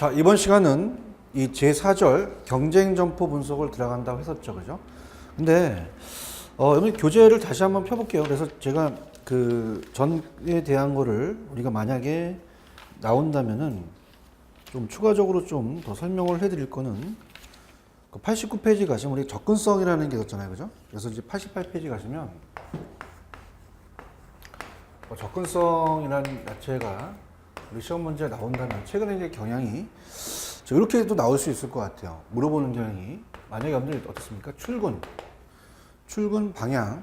자, 이번 시간은 이 제4절 경쟁점포 분석을 들어간다고 했었죠. 그죠? 근데, 여기 교재를 다시 한번 펴볼게요. 그래서 제가 그 전에 대한 거를 우리가 만약에 나온다면은 좀 추가적으로 좀 더 설명을 해드릴 거는 그 89페이지 가시면 우리 접근성이라는 게 있었잖아요. 그죠? 그래서 이제 88페이지 가시면 접근성이라는 자체가 우리 시험 문제에 나온다면 최근에 이제 경향이 이렇게 또 나올 수 있을 것 같아요. 물어보는 경향이 만약에 여러분들 어떻습니까? 출근 방향에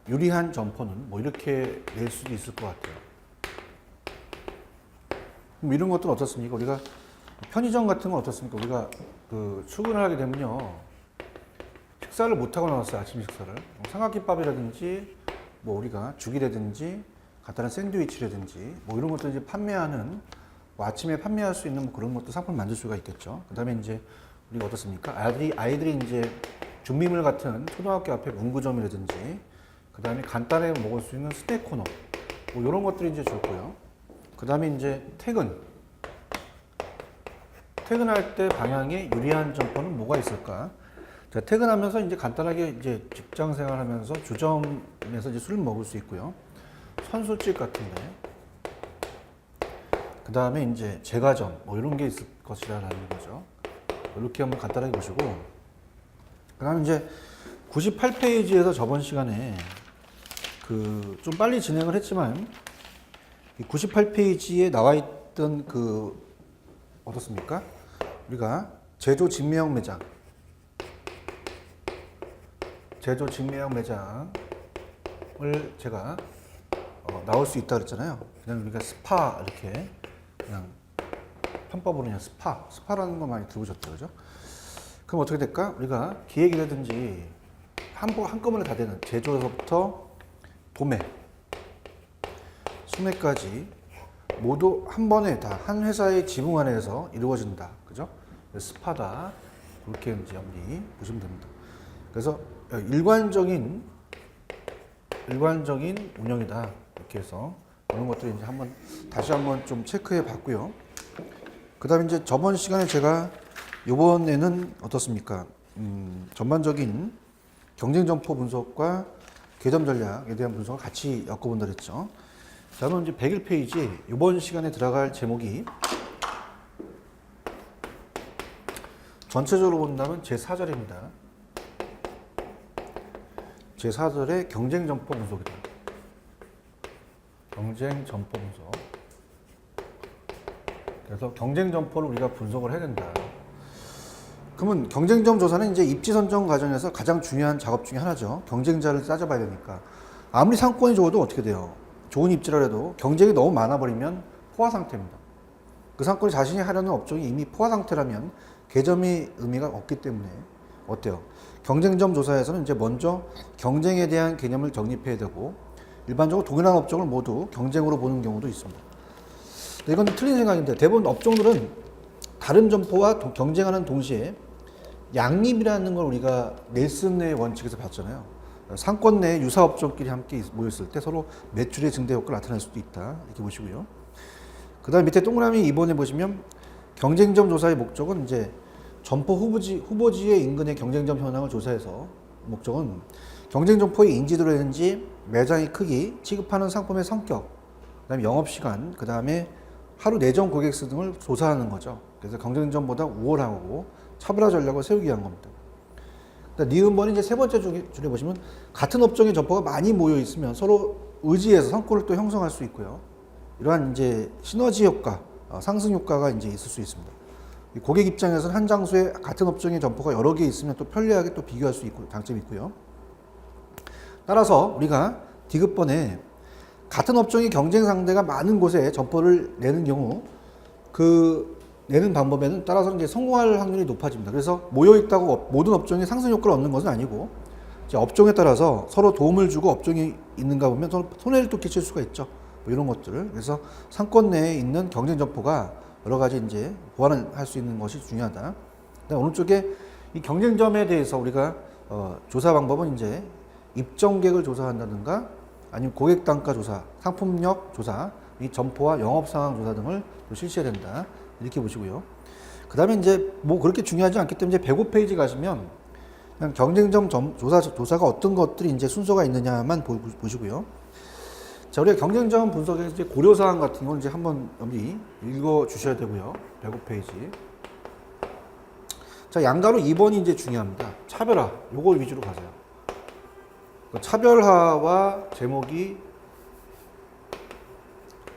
유리한 점포는 뭐 이렇게 낼 수도 있을 것 같아요. 그럼 이런 것들은 어떻습니까? 우리가 편의점 같은 건 어떻습니까? 우리가 그 출근을 하게 되면요, 식사를 못 하고 나왔어요. 아침 식사를. 삼각김밥이라든지 뭐 우리가 죽이라든지 간단한 샌드위치라든지 뭐 이런 것들 이제 판매하는 뭐 아침에 판매할 수 있는 뭐 그런 것도 상품 만들 수가 있겠죠. 그다음에 이제 우리가 어떻습니까? 아이들이 이제 준비물 같은 초등학교 앞에 문구점이라든지 그다음에 간단하게 먹을 수 있는 스낵 코너 뭐 이런 것들이 이제 좋고요. 그다음에 이제 퇴근할 때 방향에 유리한 점포는 뭐가 있을까? 자, 퇴근하면서 이제 간단하게 이제 직장 생활하면서 주점에서 이제 술을 먹을 수 있고요. 선술집 같은데. 그 다음에 이제 제과점, 뭐 이런 게 있을 것이라는 거죠. 이렇게 한번 간단하게 보시고. 그 다음에 이제 98페이지에서 저번 시간에 그 좀 빨리 진행을 했지만, 98페이지에 나와 있던 그, 어떻습니까? 우리가 제조 직매형 매장을 제가 나올 수 있다 그랬잖아요. 그냥 우리가 스파 이렇게 그냥 편법으로 그냥 스파라는 거 많이 들어보셨죠, 그죠? 그럼 어떻게 될까? 우리가 기획이라든지 한꺼번에 다 되는 제조에서부터 도매, 소매까지 모두 한 번에 다 한 회사의 지붕 안에서 이루어진다, 그죠? 스파다 그렇게 이제 여러분이 보시면 됩니다. 그래서 일관적인 운영이다 이렇게 해서 이런 것들을 이제 다시 한번 좀 체크해 봤고요. 그다음에 이제 저번 시간에 제가 이번에는 어떻습니까? 전반적인 경쟁 점포 분석과 개점 전략에 대한 분석을 같이 엮어본다 그랬죠. 자, 그럼 이제 101페이지 이번 시간에 들어갈 제목이 전체적으로 본다면 제4절입니다. 제4절의 경쟁 점포 분석이다. 경쟁 점포 분석. 그래서 경쟁 점포를 우리가 분석을 해야 된다. 그러면 경쟁점 조사는 이제 입지 선정 과정에서 가장 중요한 작업 중에 하나죠. 경쟁자를 따져봐야 되니까. 아무리 상권이 좋아도 어떻게 돼요? 좋은 입지라 해도 경쟁이 너무 많아버리면 포화 상태입니다. 그 상권이 자신이 하려는 업종이 이미 포화 상태라면 개점이 의미가 없기 때문에 어때요? 경쟁점 조사에서는 이제 먼저 경쟁에 대한 개념을 정립해야 되고 일반적으로 동일한 업종을 모두 경쟁으로 보는 경우도 있습니다. 이건 틀린 생각인데 대부분 업종들은 다른 점포와 경쟁하는 동시에 양립이라는 걸 우리가 넬슨의 원칙에서 봤잖아요. 상권 내 유사 업종끼리 함께 모였을 때 서로 매출의 증대 효과를 나타낼 수도 있다. 이렇게 보시고요. 그 다음 밑에 동그라미 2번에 보시면 경쟁점 조사의 목적은 이제 점포 후보지의 인근의 경쟁점 현황을 조사해서 목적은 경쟁 점포의 인지도라든지 매장의 크기, 취급하는 상품의 성격, 그다음에 영업시간, 그 다음에 하루 내정 고객 수 등을 조사하는 거죠. 그래서 경쟁점보다 우월하고 차별화 전략을 세우기 위한 겁니다. 니은번이 이제 세 번째 줄에 보시면 같은 업종의 점포가 많이 모여 있으면 서로 의지해서 성과를 또 형성할 수 있고요. 이러한 이제 시너지 효과, 상승 효과가 이제 있을 수 있습니다. 고객 입장에서는 한 장소에 같은 업종의 점포가 여러 개 있으면 또 편리하게 또 비교할 수 있고 장점이 있고요. 따라서 우리가 디귿번에 같은 업종의 경쟁 상대가 많은 곳에 점포를 내는 경우 그 내는 방법에는 따라서 이제 성공할 확률이 높아집니다. 그래서 모여 있다고 모든 업종이 상승 효과를 얻는 것은 아니고 이제 업종에 따라서 서로 도움을 주고 업종이 있는가 보면 서로 손해를 또 끼칠 수가 있죠. 뭐 이런 것들을 그래서 상권 내에 있는 경쟁 점포가 여러 가지 이제 보완을 할 수 있는 것이 중요하다. 그다음 오른쪽에 이 경쟁점에 대해서 우리가 조사 방법은 이제 입점객을 조사한다든가 아니면 고객 단가 조사, 상품력 조사, 이 점포와 영업 상황 조사 등을 또 실시해야 된다. 이렇게 보시고요. 그 다음에 이제 뭐 그렇게 중요하지 않기 때문에 이제 105페이지 가시면 그냥 경쟁점 조사가 어떤 것들이 이제 순서가 있느냐만 보시고요. 자, 우리가 경쟁점 분석에서 이제 고려사항 같은 경우는 이제 한번 여기 읽어 주셔야 되고요. 105페이지. 자, 양가로 2번이 이제 중요합니다. 차별화. 요걸 위주로 가세요. 차별화와 제목이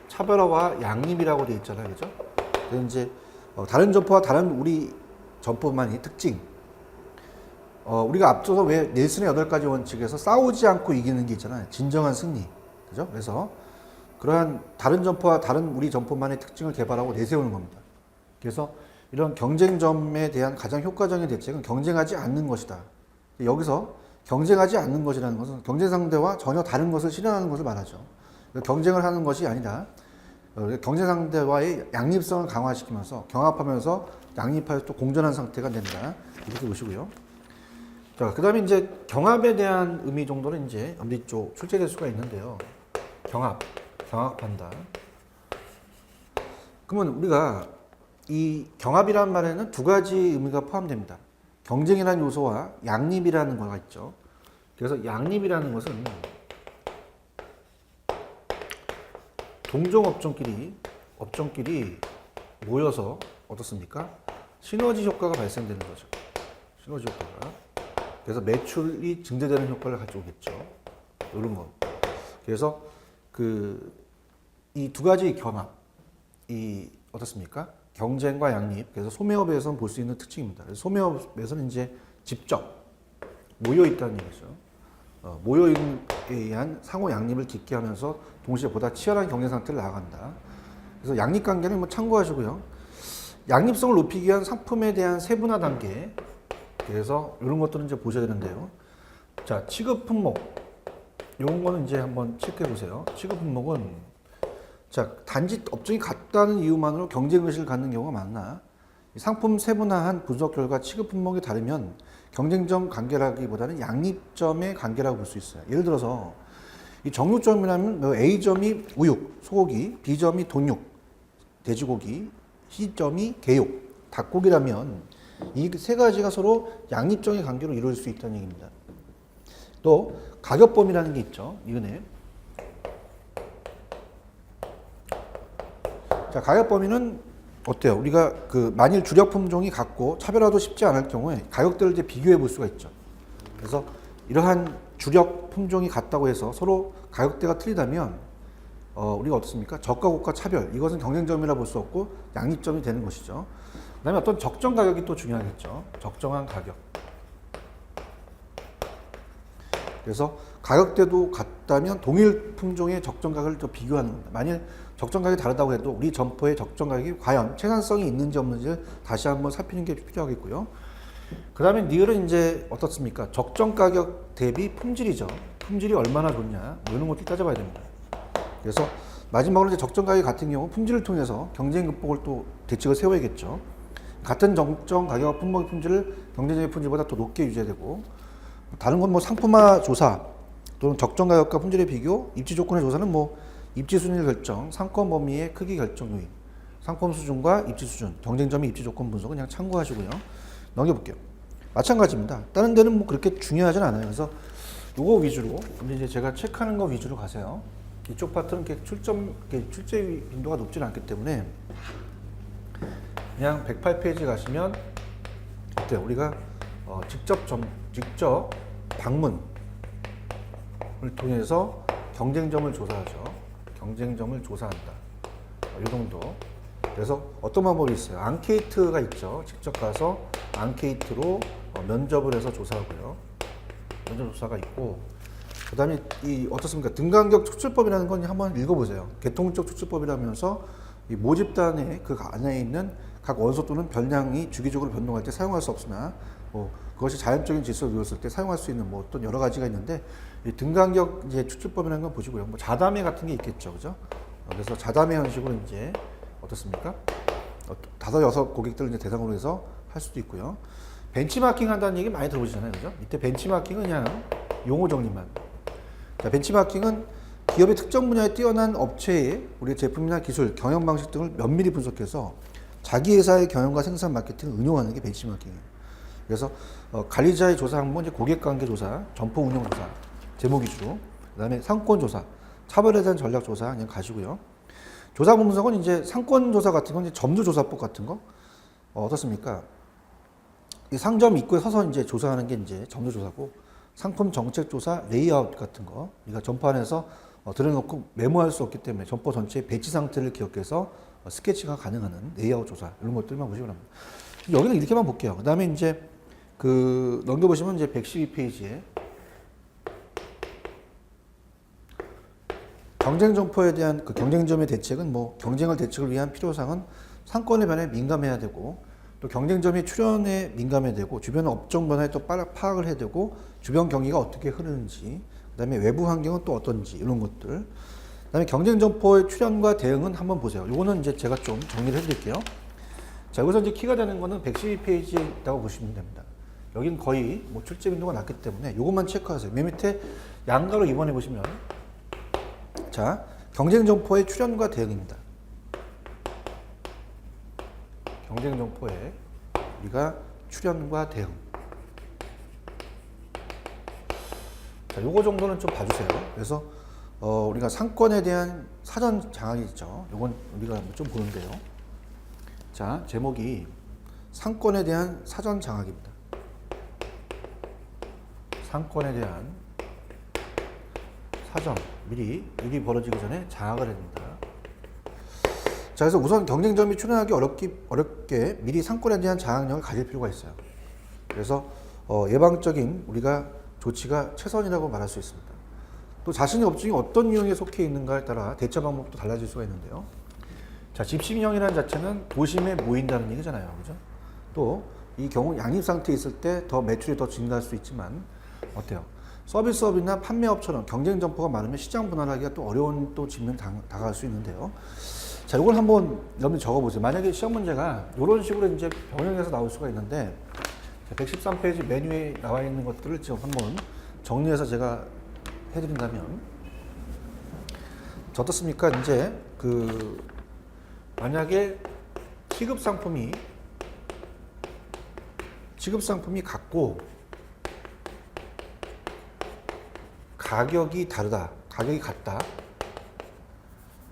차별화와 양립이라고 되어 있잖아요. 그죠? 그래서 이제 다른 점포와 다른 우리 점포만의 특징. 우리가 앞서서 왜 넬슨의 8가지 원칙에서 싸우지 않고 이기는 게 있잖아요. 진정한 승리. 그죠? 그래서 그러한 다른 점포와 다른 우리 점포만의 특징을 개발하고 내세우는 겁니다. 그래서 이런 경쟁점에 대한 가장 효과적인 대책은 경쟁하지 않는 것이다. 여기서 경쟁하지 않는 것이라는 것은 경쟁 상대와 전혀 다른 것을 실현하는 것을 말하죠. 경쟁을 하는 것이 아니라 경쟁 상대와의 양립성을 강화시키면서 경합하면서 양립하여 또 공존한 상태가 된다. 이렇게 보시고요. 자, 그 다음에 이제 경합에 대한 의미 정도는 이제 앞뒤 쪽 출제될 수가 있는데요. 경합한다. 그러면 우리가 이 경합이라는 말에는 두 가지 의미가 포함됩니다. 경쟁이라는 요소와 양립이라는 거가 있죠. 그래서 양립이라는 것은 동종 업종끼리 모여서 어떻습니까? 시너지 효과가 발생되는 거죠. 시너지 효과가. 그래서 매출이 증대되는 효과를 가져오겠죠. 이런 거. 그래서 이 두 가지 경합, 어떻습니까? 경쟁과 양립. 그래서 소매업에서는 볼 수 있는 특징입니다. 그래서 소매업에서는 이제 직접 모여 있다는 얘기죠. 모여에 의한 상호 양립을 깊게 하면서 동시에 보다 치열한 경쟁 상태를 나아간다. 그래서 양립 관계는 뭐 참고하시고요. 양립성을 높이기 위한 상품에 대한 세분화 단계. 그래서 이런 것들은 이제 보셔야 되는데요. 자, 취급 품목. 이런 거는 이제 한번 체크해 보세요. 취급 품목은 자, 단지 업종이 같다는 이유만으로 경쟁 의식을 갖는 경우가 많나? 상품 세분화한 분석 결과 취급 품목이 다르면 경쟁점 관계라기보다는 양립점의 관계라고 볼 수 있어요. 예를 들어서 이 정육점이라면 A점이 우육, 소고기, B점이 돈육, 돼지고기, C점이 개육, 닭고기라면 이 세 가지가 서로 양립점의 관계로 이루어질 수 있다는 얘기입니다. 또 가격범위라는 게 있죠. 이거네. 자, 가격범위는 어때요? 우리가 만일 주력 품종이 같고 차별화도 쉽지 않을 경우에 가격대를 이제 비교해 볼 수가 있죠. 그래서 이러한 주력 품종이 같다고 해서 서로 가격대가 틀리다면 우리가 어떻습니까? 저가 고가 차별, 이것은 경쟁점이라 볼 수 없고 양립점이 되는 것이죠. 그다음에 어떤 적정 가격이 또 중요하겠죠. 적정한 가격. 그래서 가격대도 같다면 동일 품종의 적정 가격을 또 비교하는 겁니다. 만일 적정 가격이 다르다고 해도 우리 점포의 적정 가격이 과연 생산성이 있는지 없는지를 다시 한번 살피는 게 필요하겠고요. 그 다음에 니을은 이제 어떻습니까? 적정 가격 대비 품질이죠. 품질이 얼마나 좋냐, 이런 것들 따져봐야 됩니다. 그래서 마지막으로 이제 적정 가격 같은 경우 품질을 통해서 경쟁 극복을 또 대책을 세워야겠죠. 같은 적정 가격 품목의 품질을 경쟁적인 품질보다 더 높게 유지해야 되고, 다른 건 뭐 상품화 조사 또는 적정 가격과 품질의 비교, 입지 조건의 조사는 뭐 입지 순위를 결정, 상권 범위의 크기 결정 요인, 상품 수준과 입지 수준, 경쟁점의 입지 조건 분석은 그냥 참고하시고요. 넘겨볼게요. 마찬가지입니다. 다른 데는 뭐 그렇게 중요하진 않아요. 그래서 요거 위주로, 근데 이제 제가 체크하는 거 위주로 가세요. 이쪽 파트는 이렇게 출제 빈도가 높진 않기 때문에 그냥 108페이지 가시면 어때요? 우리가 직접 방문을 통해서 경쟁점을 조사하죠. 경쟁점을 조사한다. 이 정도. 그래서 어떤 방법이 있어요? 앙케이트가 있죠. 직접 가서 앙케이트로 면접을 해서 조사하고요. 면접 조사가 있고, 그 다음에 어떻습니까? 등간격 추출법이라는 건 한번 읽어보세요. 계통적 추출법이라면서 이 모집단의 그 안에 있는 각 원소 또는 변량이 주기적으로 변동할 때 사용할 수 없으나 그것이 자연적인 질서를 이루었을 때 사용할 수 있는 어떤 여러 가지가 있는데, 이 등간격 이제 추출법이라는 건 보시고요. 자담회 같은 게 있겠죠, 그죠? 그래서 자담회 형식으로 이제 어떻습니까? 5, 6 고객들을 이제 대상으로 해서 할 수도 있고요. 벤치마킹 한다는 얘기 많이 들어보시잖아요, 그죠? 이때 벤치마킹은 그냥 용어 정리만. 자, 벤치마킹은 기업의 특정 분야에 뛰어난 업체의 우리 제품이나 기술, 경영 방식 등을 면밀히 분석해서 자기 회사의 경영과 생산 마케팅을 응용하는 게 벤치마킹이에요. 그래서 관리자의 조사 항목, 이제 고객관계 조사, 점포 운영 조사, 제목 위주로, 그다음에 상권 조사, 차별에 대한 전략 조사 그냥 가시고요. 조사 분석은 이제 상권 조사 같은 건 이제 점주 조사법 같은 거 어떻습니까? 이 상점 입구에 서서 이제 조사하는 게 이제 점주 조사고, 상품 정책 조사, 레이아웃 같은 거, 그러니까 점포 안에서 들여놓고 메모할 수 없기 때문에 점포 전체의 배치 상태를 기억해서 스케치가 가능한 레이아웃 조사, 이런 것들만 보시기 바랍니다. 여기는 이렇게만 볼게요. 그 다음에 이제 넘겨보시면 이제 112페이지에 경쟁 점포에 대한 경쟁점의 대책은 경쟁을 대책을 위한 필요사항은 상권의 변화에 민감해야 되고, 또 경쟁점의 출현에 민감해야 되고, 주변 업종 변화에 또 파악을 해야 되고, 주변 경기가 어떻게 흐르는지, 그다음에 외부 환경은 또 어떤지, 이런 것들. 그다음에 경쟁 점포의 출현과 대응은 한번 보세요. 요거는 이제 제가 좀 정리를 해드릴게요. 자, 여기서 이제 키가 되는 거는 112페이지에 있다고 보시면 됩니다. 여기는 거의 출제 빈도가 낮기 때문에 요것만 체크하세요. 맨 밑에 양가로 입원해 보시면, 자, 경쟁 점포의 출현과 대응입니다. 경쟁 점포의 우리가 출현과 대응. 자, 요거 정도는 좀 봐주세요. 그래서 우리가 상권에 대한 사전 장악이 있죠. 요건 우리가 좀 보는데요. 자, 제목이 상권에 대한 사전 장악입니다. 상권에 대한 사전, 미리 일이 벌어지기 전에 장악을 합니다. 자, 그래서 우선 경쟁점이 출현하기 어렵게 미리 상권에 대한 장악력을 가질 필요가 있어요. 그래서 예방적인 우리가 조치가 최선이라고 말할 수 있습니다. 또 자신의 업종이 어떤 유형에 속해 있는가에 따라 대처 방법도 달라질 수가 있는데요. 자, 집신형이라는 자체는 도심에 모인다는 얘기잖아요. 그죠? 또 이 경우 양립 상태에 있을 때 더 매출이 더 증가할 수 있지만, 어때요? 서비스업이나 판매업처럼 경쟁 점포가 많으면 시장 분할하기가 또 어려운 또 직면이 다가갈 수 있는데요. 자, 이걸 한번 여러분이 적어보세요. 만약에 시험 문제가 이런 식으로 이제 변형해서 나올 수가 있는데, 113페이지 메뉴에 나와 있는 것들을 지금 한번 정리해서 제가 해드린다면, 어떻습니까? 이제 만약에 취급 상품이 같고 가격이 다르다, 가격이 같다.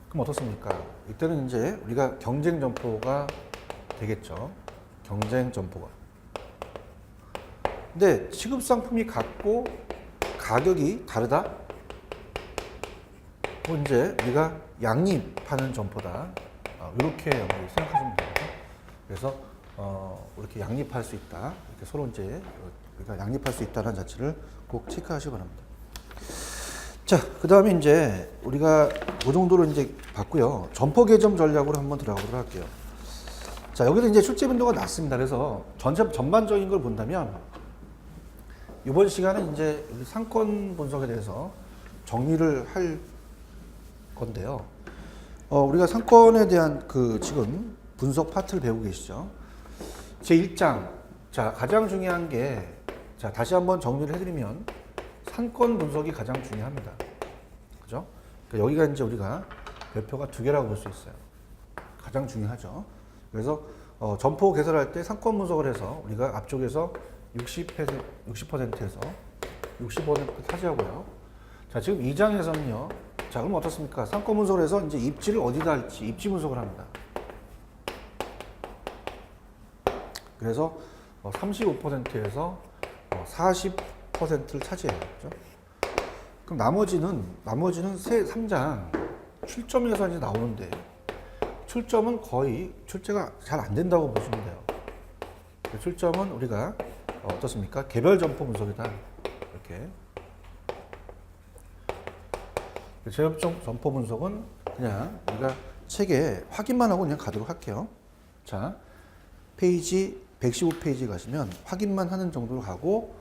그럼 어떻습니까? 이때는 이제 우리가 경쟁 점포가 되겠죠. 경쟁 점포가. 근데 취급 상품이 같고 가격이 다르다? 그럼 이제 우리가 양립하는 점포다. 이렇게 생각하시면 됩니다. 그래서 이렇게 양립할 수 있다. 이렇게 서로 이제 우리가 양립할 수 있다는 자체를 꼭 체크하시기 바랍니다. 자, 그 다음에 이제 우리가 이 정도로 이제 봤고요. 점포 개점 전략으로 한번 들어가도록 할게요. 자, 여기도 이제 출제 빈도가 낮습니다. 그래서 전반적인 걸 본다면, 이번 시간은 이제 우리 상권 분석에 대해서 정리를 할 건데요. 우리가 상권에 대한 지금 분석 파트를 배우고 계시죠. 제1장. 자, 가장 중요한 게, 자, 다시 한번 정리를 해드리면, 상권 분석이 가장 중요합니다. 그죠? 그러니까 여기가 이제 우리가 별표가 2개라고 볼 수 있어요. 가장 중요하죠. 그래서 점포 개설할 때 상권 분석을 해서 우리가 앞쪽에서 60%에서 65% 차지하고요. 자, 지금 2장에서는요. 자, 그럼 어떻습니까? 상권 분석을 해서 이제 입지를 어디다 할지 입지 분석을 합니다. 그래서 35%에서 40%를 차지해요. 그죠? 그럼 나머지는 3장 출점에서 이제 나오는데, 출점은 거의 출제가 잘 안 된다고 보시면 돼요. 출점은 우리가 어떻습니까? 개별 점포 분석이다. 이렇게. 제협점 점포 분석은 그냥 우리가 책에 확인만 하고 그냥 가도록 할게요. 자, 페이지 115페이지 가시면 확인만 하는 정도로 가고,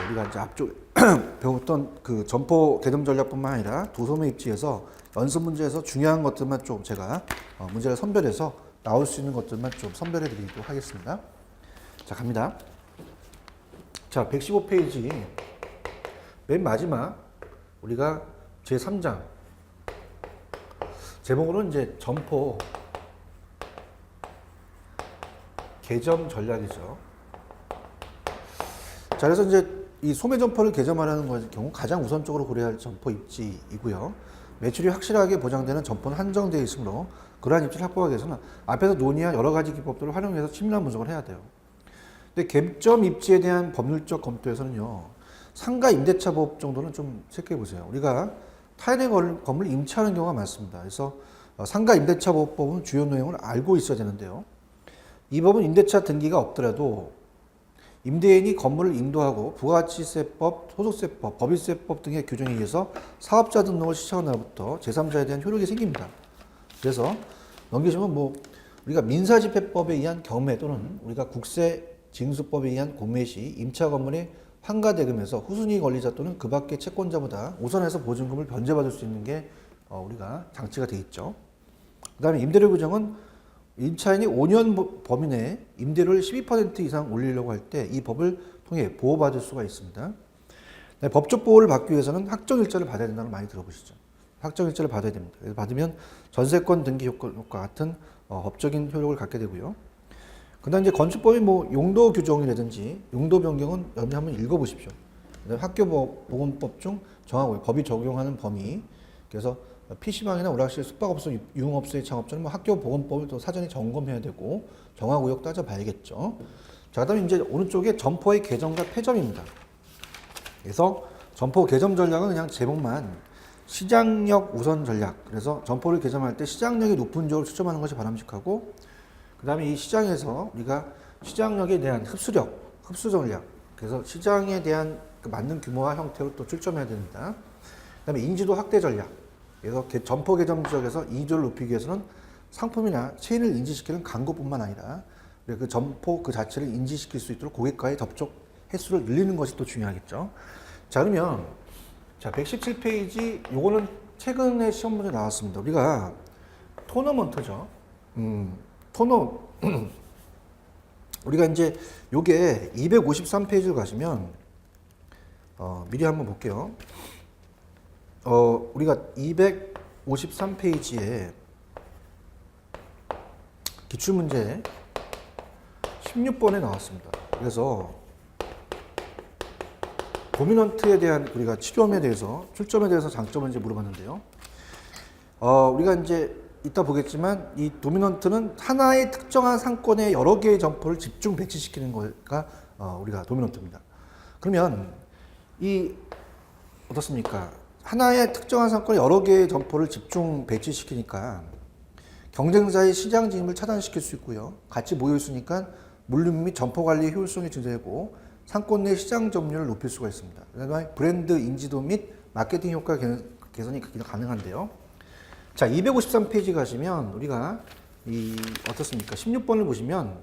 우리가 이제 앞쪽 배웠던 점포 개점 전략뿐만 아니라 도소매 입지에서 연습 문제에서 중요한 것들만 좀 제가 문제를 선별해서 나올 수 있는 것들만 좀 선별해 드리도록 하겠습니다. 자, 갑니다. 자, 115페이지 맨 마지막 우리가 제3장 제목으로는 이제 점포 개점 전략이죠. 자, 그래서 이제 이 소매 점포를 개점하라는 경우 가장 우선적으로 고려해야 할 점포 입지이고요. 매출이 확실하게 보장되는 점포는 한정되어 있으므로 그러한 입지를 확보하기 위해서는 앞에서 논의한 여러 가지 기법들을 활용해서 치밀한 분석을 해야 돼요. 근데 갭점 입지에 대한 법률적 검토에서는요, 상가 임대차 법 정도는 좀 체크해 보세요. 우리가 타인의 건물 임차하는 경우가 많습니다. 그래서 상가 임대차 법은 주요 내용을 알고 있어야 되는데요. 이 법은 임대차 등기가 없더라도 임대인이 건물을 인도하고 부가가치세법, 소득세법, 법인세법 등의 규정에 의해서 사업자 등록을 시작한 날부터 제3자에 대한 효력이 생깁니다. 그래서 넘기시면 우리가 민사집행법에 의한 경매 또는 우리가 국세징수법에 의한 공매 시 임차 건물의 환가대금에서 후순위 권리자 또는 그 밖의 채권자보다 우선해서 보증금을 변제받을 수 있는 게 우리가 장치가 되어 있죠. 그 다음에 임대료 규정은 임차인이 5년 범위 내에 임대료를 12% 이상 올리려고 할 때 이 법을 통해 보호받을 수가 있습니다. 법적 보호를 받기 위해서는 확정일자를 받아야 된다는 걸 많이 들어보시죠. 확정일자를 받아야 됩니다. 그래서 받으면 전세권 등기 효과 같은 법적인 효력을 갖게 되고요. 그 다음 이제 건축법의 용도 규정이라든지 용도 변경은 여러분이 한번 읽어보십시오. 학교보건법 중 정하고 법이 적용하는 범위, 그래서 PC방이나 오락실, 숙박업소, 유흥업소의 창업자는 학교보건법을 또 사전에 점검해야 되고 정하구역 따져봐야겠죠. 자, 그다음에 이제 오른쪽에 점포의 개점과 폐점입니다. 그래서 점포 개점 전략은 그냥 제목만 시장력 우선 전략. 그래서 점포를 개점할 때 시장력이 높은 쪽을 추첨하는 것이 바람직하고, 그 다음에 이 시장에서 우리가 시장력에 대한 흡수 전략. 그래서 시장에 대한 맞는 규모와 형태로 또 출점해야 됩니다. 그 다음에 인지도 확대 전략. 그래서 점포 개점 지역에서 인지도를 높이기 위해서는 상품이나 체인을 인지시키는 광고뿐만 아니라 그 점포 그 자체를 인지시킬 수 있도록 고객과의 접촉 횟수를 늘리는 것이 또 중요하겠죠. 자, 그러면 117페이지 요거는 최근에 시험 문제 나왔습니다. 우리가 토너먼트죠. 우리가 이제 요게 253페이지를 가시면 미리 한번 볼게요. 우리가 253페이지에 기출문제 16번에 나왔습니다. 그래서 도미넌트에 대한 우리가 치료험에 대해서 출점에 대해서 장점을 이제 물어봤는데요. 우리가 이제 이따 보겠지만 이 도미넌트는 하나의 특정한 상권에 여러 개의 점포를 집중 배치시키는 거가 우리가 도미넌트입니다. 그러면 어떻습니까? 하나의 특정한 상권에 여러 개의 점포를 집중 배치시키니까 경쟁자의 시장 진입을 차단시킬 수 있고요. 같이 모여 있으니까 물류 및 점포 관리의 효율성이 증대되고 상권 내 시장 점유율을 높일 수가 있습니다. 그다음에 브랜드 인지도 및 마케팅 효과 개선이 가능한데요. 자, 253페이지 가시면 우리가 어떻습니까? 16번을 보시면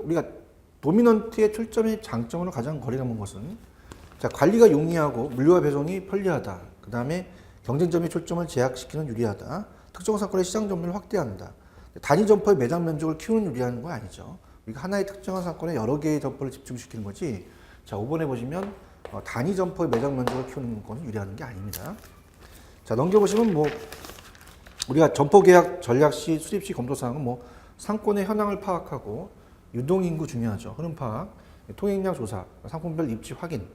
우리가 도미넌트의 출점의 장점으로 가장 거리가 먼 것은 관리가 용이하고 물류와 배송이 편리하다. 그 다음에 경쟁점의 초점을 제약시키는 유리하다. 특정 상권의 시장 점유율을 확대한다. 단위 점포의 매장 면적을 키우는 유리한 건 아니죠. 우리가 하나의 특정한 상권에 여러 개의 점포를 집중시키는 거지. 자, 5번에 보시면 단위 점포의 매장 면적을 키우는 건 유리한 게 아닙니다. 자, 넘겨보시면 우리가 점포 계약 전략 시 수립 시 검토 사항은 상권의 현황을 파악하고 유동인구 중요하죠. 흐름 파악, 통행량 조사, 상품별 입지 확인,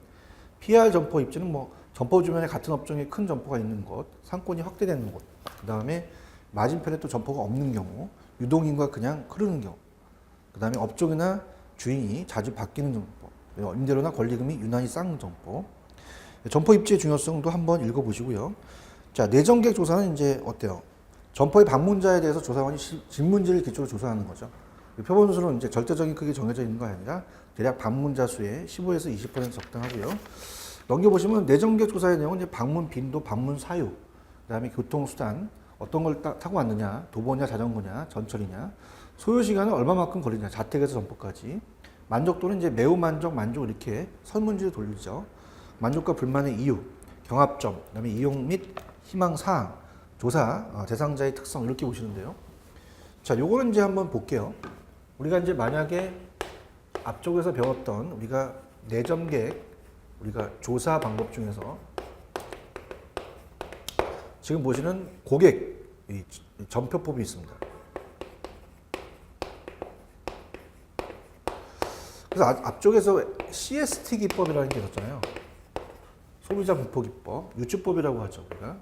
PR 점포 입지는 점포 주변에 같은 업종에 큰 점포가 있는 곳, 상권이 확대되는 곳, 그 다음에 맞은편에 또 점포가 없는 경우, 유동인구가 그냥 흐르는 경우, 그 다음에 업종이나 주인이 자주 바뀌는 점포, 임대료나 권리금이 유난히 싼 점포, 점포 입지의 중요성도 한번 읽어보시고요. 자, 내정객 조사는 이제 어때요? 점포의 방문자에 대해서 조사원이 질문지를 기초로 조사하는 거죠. 표본수는 이제 절대적인 크게 정해져 있는 거 아니라 대략 방문자 수의 15에서 20% 적당하고요. 넘겨보시면 내정객 조사의 내용은 이제 방문 빈도, 방문 사유, 그다음에 교통수단, 어떤 걸 타고 왔느냐, 도보냐, 자전거냐, 전철이냐, 소요 시간은 얼마만큼 걸리냐, 자택에서 점포까지, 만족도는 이제 매우 만족, 만족 이렇게 설문지를 돌리죠. 만족과 불만의 이유, 경합점, 그다음에 이용 및 희망 사항, 조사 대상자의 특성 이렇게 보시는데요. 자, 요거는 이제 한번 볼게요. 우리가 이제 만약에 앞쪽에서 배웠던 우리가 내점객 우리가 조사 방법 중에서 지금 보시는 고객 이 점표법이 있습니다. 그래서 앞쪽에서 CST 기법이라는 게 있었잖아요. 소비자 분포 기법, 유추법이라고 하죠, 우리가.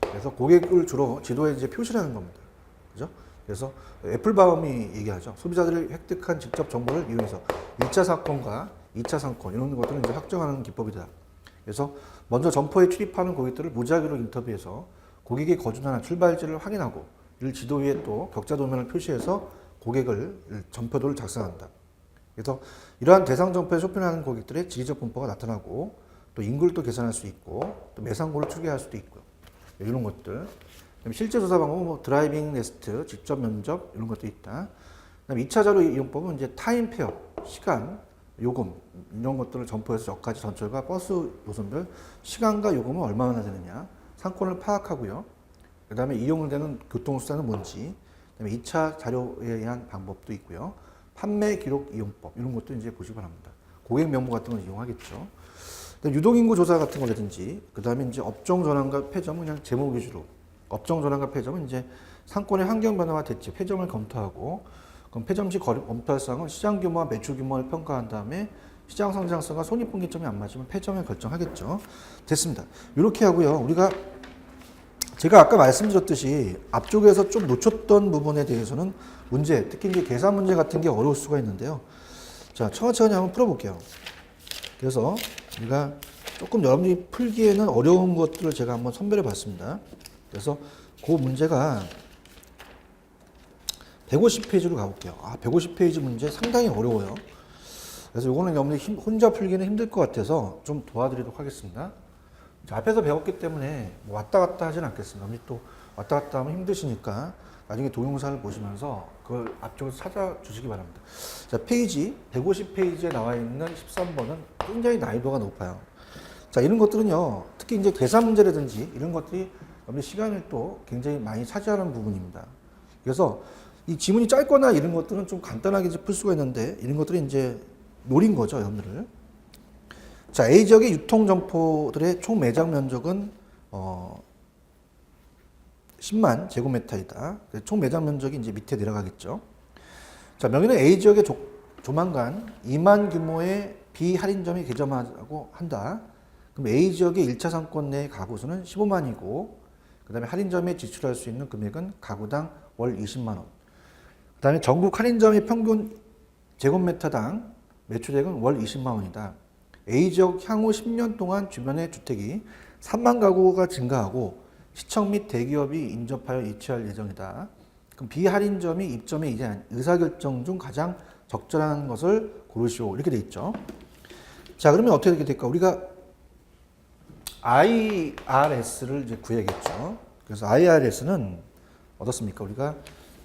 그래서 고객을 주로 지도에 이제 표시를 하는 겁니다. 그죠? 그래서 애플바움이 얘기하죠. 소비자들이 획득한 직접 정보를 이용해서 1차 사건과 2차 사건 이런 것들을 이제 확정하는 기법이다. 그래서 먼저 점포에 출입하는 고객들을 무작위로 인터뷰해서 고객의 거주자나 출발지를 확인하고 이를 지도 위에 또 격자 도면을 표시해서 고객을 점표도를 작성한다. 그래서 이러한 대상 점포에 쇼핑하는 고객들의 지리적 분포가 나타나고 또 인구를 또 계산할 수 있고 또 매상고를 추계할 수도 있고요. 이런 것들. 실제 조사 방법은 뭐 드라이빙 레스트, 직접 면접 이런 것도 있다. 그다음에 2차 자료 이용법은 이제 타임 폐업, 시간, 요금 이런 것들을 점포에서 역까지 전철과 버스 노선별 시간과 요금은 얼마나 되느냐 상권을 파악하고요. 그다음에 이용되는 교통수단은 뭔지, 그다음에 2차 자료에 의한 방법도 있고요. 판매 기록 이용법 이런 것도 이제 보시기 바랍니다. 고객 명부 같은 걸 이용하겠죠. 유동인구 조사 같은 거라든지, 그 다음에 이제 업종 전환과 폐점은 그냥 제목 위주로. 업종 전환과 폐점은 이제 상권의 환경 변화와 대체, 폐점을 검토하고, 그럼 폐점 시 검토할 사항은 시장 규모와 매출 규모를 평가한 다음에 시장 성장성과 손익분기점이 안 맞으면 폐점을 결정하겠죠. 됐습니다. 이렇게 하고요. 우리가 제가 아까 말씀드렸듯이 앞쪽에서 좀 놓쳤던 부분에 대해서는 문제, 특히 이제 계산 문제 같은 게 어려울 수가 있는데요. 자, 천천히 한번 풀어볼게요. 그래서 우리가 조금 여러분들이 풀기에는 어려운 것들을 제가 한번 선별해 봤습니다. 그래서 그 문제가 150페이지로 가볼게요. 150페이지 문제 상당히 어려워요. 그래서 이거는 여러분들이 혼자 풀기는 힘들 것 같아서 좀 도와드리도록 하겠습니다. 자, 앞에서 배웠기 때문에 왔다 갔다 하진 않겠습니다. 여러분들이 또 왔다 갔다 하면 힘드시니까 나중에 동영상을 보시면서 그걸 앞쪽에서 찾아주시기 바랍니다. 자, 페이지 150페이지에 나와 있는 13번은 굉장히 난이도가 높아요. 자, 이런 것들은요, 특히 이제 계산 문제라든지 이런 것들이 여러분의 시간을 또 굉장히 많이 차지하는 부분입니다. 그래서 이 지문이 짧거나 이런 것들은 좀 간단하게 풀 수가 있는데 이런 것들이 이제 노린 거죠, 여러분들을. 자, A 지역의 유통점포들의 총 매장 면적은 10만 제곱미터이다. 총 매장 면적이 이제 밑에 내려가겠죠. 자, 명의는 A 지역에 조만간 2만 규모의 비할인점이 개점하고 한다. 그럼 A 지역의 1차 상권 내 가구 수는 15만이고, 그 다음에 할인점에 지출할 수 있는 금액은 가구당 월 20만 원. 그 다음에 전국 할인점의 평균 제곱미터당 매출액은 월 20만 원이다. A 지역 향후 10년 동안 주변의 주택이 3만 가구가 증가하고 시청 및 대기업이 인접하여 이취할 예정이다. 그럼 비할인점이 입점에 의한 의사결정 중 가장 적절한 것을 고르시오. 이렇게 돼 있죠. 자, 그러면 어떻게 되게 될까? 우리가 IRS를 이제 구해야겠죠. 그래서 IRS는 어떻습니까? 우리가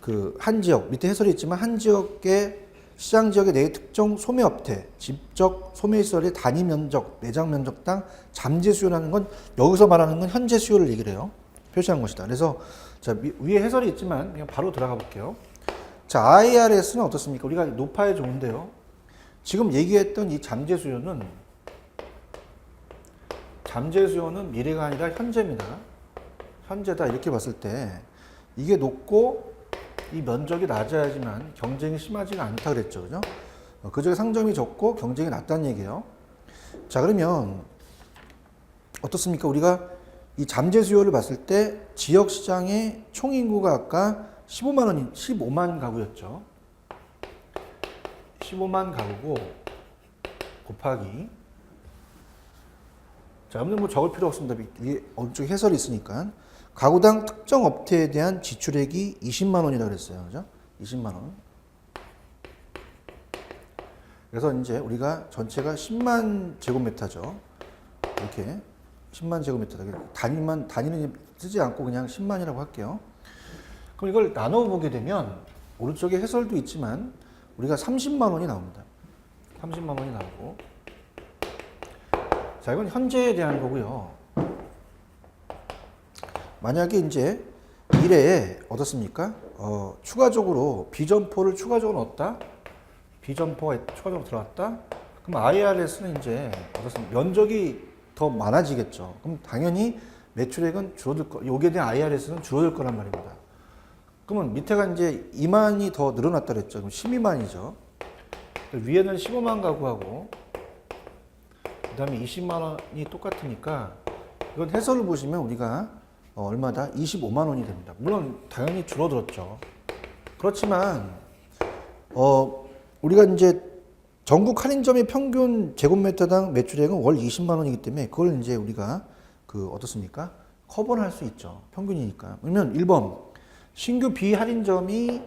그 한 지역, 밑에 해설이 있지만 한 지역의 시장 지역의 내 특정 소매업태, 집적 소매시설의 단위 면적, 매장 면적당 잠재 수요라는 건 여기서 말하는 건 현재 수요를 얘기를 해요. 표시한 것이다. 그래서 자, 위에 해설이 있지만 그냥 바로 들어가 볼게요. 자, IRS는 어떻습니까? 우리가 높아야 좋은데요. 지금 얘기했던 이 잠재 수요는 미래가 아니라 현재입니다. 현재다 이렇게 봤을 때 이게 높고 이 면적이 낮아야지만 경쟁이 심하지가 않다 그랬죠. 그죠? 그중에 상점이 적고 경쟁이 낮다는 얘기예요. 자, 그러면 어떻습니까? 우리가 이 잠재 수요를 봤을 때 지역 시장의 총 인구가 아까 15만 가구였죠. 15만 가구고 곱하기, 자, 여러분들 뭐 적을 필요 없습니다. 위에 어느 쪽 해설이 있으니까. 가구당 특정 업태에 대한 지출액이 20만 원이라고 그랬어요. 그죠? 20만 원. 그래서 이제 우리가 전체가 10만 제곱미터죠. 이렇게 10만 제곱미터다. 단위는 쓰지 않고 그냥 10만이라고 할게요. 그럼 이걸 나눠 보게 되면 오른쪽에 해설도 있지만 우리가 30만 원이 나옵니다. 30만 원이 나오고. 자, 이건 현재에 대한 거고요. 만약에 이제 미래에 어떻습니까? 추가적으로 비점포를 추가적으로 넣었다? 비점포가 추가적으로 들어왔다? 그럼 IRS는 이제 어떻습니까? 면적이 더 많아지겠죠. 그럼 당연히 매출액은 줄어들 거, 여기에 대한 IRS는 줄어들 거란 말입니다. 그러면 밑에가 이제 2만이 더 늘어났다 그랬죠. 그럼 12만이죠. 위에는 15만 가구하고 그 다음에 20만 원이 똑같으니까 이건 해설을 보시면 우리가 얼마다? 25만 원이 됩니다. 물론 당연히 줄어들었죠. 그렇지만 우리가 이제 전국 할인점의 평균 제곱미터당 매출액은 월 20만 원이기 때문에 그걸 이제 우리가 어떻습니까? 커버를 할 수 있죠. 평균이니까. 그러면 1번 신규 비할인점이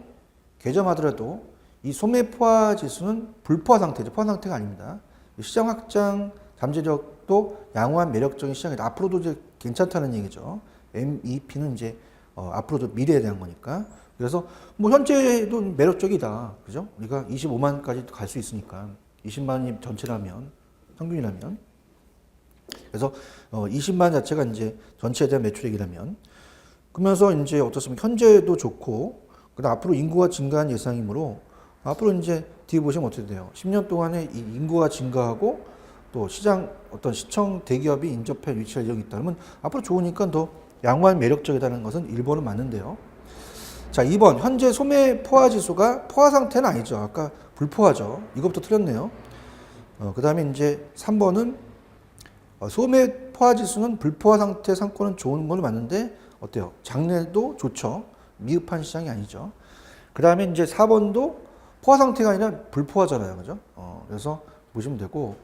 개점하더라도 이 소매 포화 지수는 불포화 상태죠. 포화 상태가 아닙니다. 시장 확장 잠재력도 양호한 매력적인 시장이다. 앞으로도 이제 괜찮다는 얘기죠. MEP는 이제 앞으로도 미래에 대한 거니까. 그래서 뭐 현재도 매력적이다. 그죠? 우리가 25만까지 갈 수 있으니까 20만이 전체라면 평균이라면 그래서 20만 자체가 이제 전체에 대한 매출액이라면 그러면서 이제 어떻습니까? 현재도 좋고 그다음 앞으로 인구가 증가한 예상이므로 앞으로 이제 뒤에 보시면 어떻게 돼요? 10년 동안에 이 인구가 증가하고 또 시장 어떤 시청 대기업이 인접해 위치할 예정이 있다. 그러면 앞으로 좋으니까 더 양호한 매력적이라는 것은 1번은 맞는데요. 자, 2번 현재 소매 포화 지수가 포화 상태는 아니죠. 아까 불포화죠. 이것부터 틀렸네요. 그 다음에 이제 3번은 소매 포화 지수는 불포화 상태 상권은 좋은 건 맞는데 어때요? 장래도 좋죠. 미흡한 시장이 아니죠. 그 다음에 이제 4번도 포화 상태가 아니라 불포화잖아요. 그죠? 그래서 보시면 되고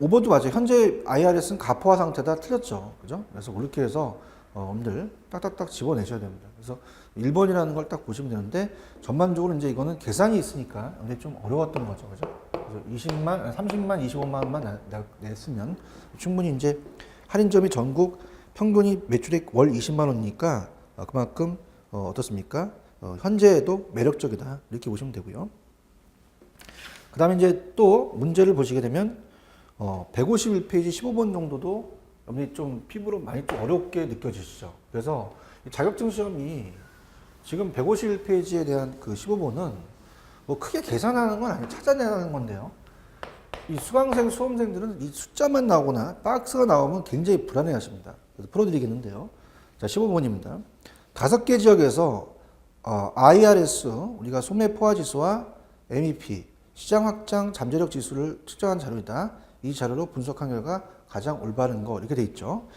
5번도 맞아요. 현재 IRS는 가포화 상태다 틀렸죠. 그죠? 그래서 그렇게 해서 여러분들 딱딱딱 집어내셔야 됩니다. 그래서 1번이라는 걸 딱 보시면 되는데 전반적으로 이제 이거는 계산이 있으니까 근데 좀 어려웠던 거죠. 그죠? 그래서 20만, 30만, 25만만 냈으면 충분히 이제 할인점이 전국 평균이 매출액 월 20만 원이니까 그만큼 어떻습니까? 현재에도 매력적이다. 이렇게 보시면 되고요. 그 다음에 이제 또 문제를 보시게 되면 151페이지 15번 정도도 여러분이 좀 피부로 많이 좀 어렵게 느껴지시죠. 그래서 자격증 시험이 지금 151페이지에 대한 그 15번은 뭐 크게 계산하는 건 아니고 찾아내는 건데요. 이 수강생, 수험생들은 이 숫자만 나오거나 박스가 나오면 굉장히 불안해 하십니다. 그래서 풀어드리겠는데요. 자, 15번입니다. 5개 지역에서 IRS, 우리가 소매 포화 지수와 MEP, 시장 확장 잠재력 지수를 측정한 자료이다. 이 자료로 분석한 결과 가장 올바른 거 이렇게 돼 있죠.